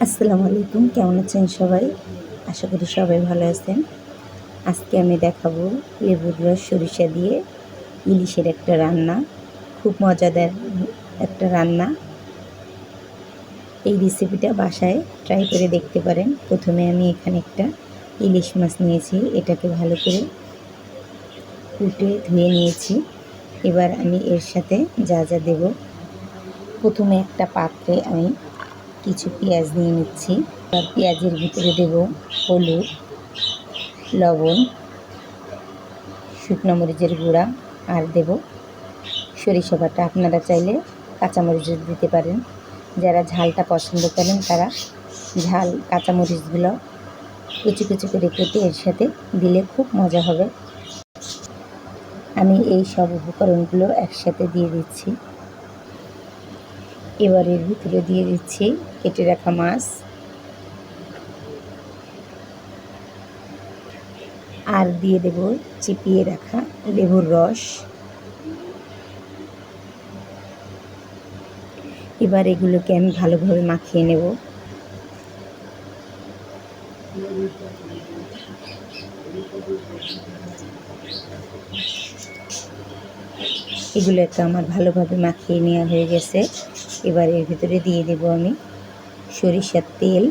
আসসালামু আলাইকুম, কেমন আছেন সবাই? আশা করি সবাই ভালো আছেন। আজকে আমি দেখাবো লেবুর রস সরিষা দিয়ে ইলিশের একটা রান্না। খুব মজাদার একটা রান্না। এই রেসিপিটা বাসায় ট্রাই করে দেখতে পারেন। প্রথমে আমি এখানে একটা ইলিশ মাছ নিয়েছি, এটাকে ভালো করে কুটে ধুয়ে নিয়েছি। এবার আমি এর সাথে যা যা দেব, প্রথমে একটা পাত্রে আমি কিছু পেঁয়াজ নিয়ে নিচ্ছি। আর পেঁয়াজের ভিতরে দেব হলুদ, লবণ, শুকনো মরিচের গুঁড়া আর দেব সরিষা বাটা। আপনারা চাইলে কাঁচামরিচ দিতে পারেন। যারা ঝালটা পছন্দ করেন তারা কাঁচামরিচগুলো কুচি কুচি করে কেটে এর সাথে দিলে খুব মজা হবে। আমি এই সব উপকরণগুলো একসাথে দিয়ে দিচ্ছি। এবার এর ভিতরে দিয়ে দিচ্ছি কেটে রাখা মাছ আর দিয়ে দেব চিপিয়ে রাখা লেবুর রস। এবার এগুলোকে আমি ভালোভাবে মাখিয়ে নেব। এগুলো একটা আমার ভালোভাবে মাখিয়ে নেওয়া হয়ে গেছে। এবার এর ভিতরে দিয়ে দেব আমি সরিষার তেল।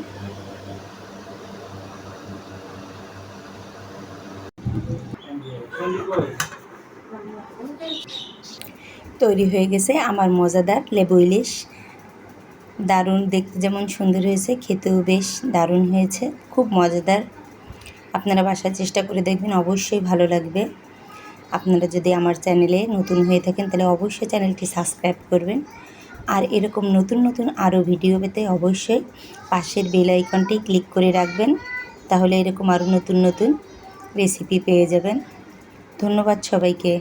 তৈরি হয়ে গেছে আমার মজাদার লেবু ইলিশ। দারুণ, দেখতে যেমন সুন্দর হয়েছে, খেতেও বেশ দারুণ হয়েছে, খুব মজাদার। আপনারা বাসায় চেষ্টা করে দেখবেন, অবশ্যই ভালো লাগবে। আপনারা যদি আমার চ্যানেলে নতুন হয়ে থাকেন তাহলে অবশ্যই চ্যানেলটি সাবস্ক্রাইব করবেন। আর এরকম নতুন নতুন আরও ভিডিও পেতে অবশ্যই পাশের বেল আইকনটি ক্লিক করে রাখবেন। তাহলে এরকম আরও নতুন নতুন রেসিপি পেয়ে যাবেন। ধন্যবাদ সবাইকে।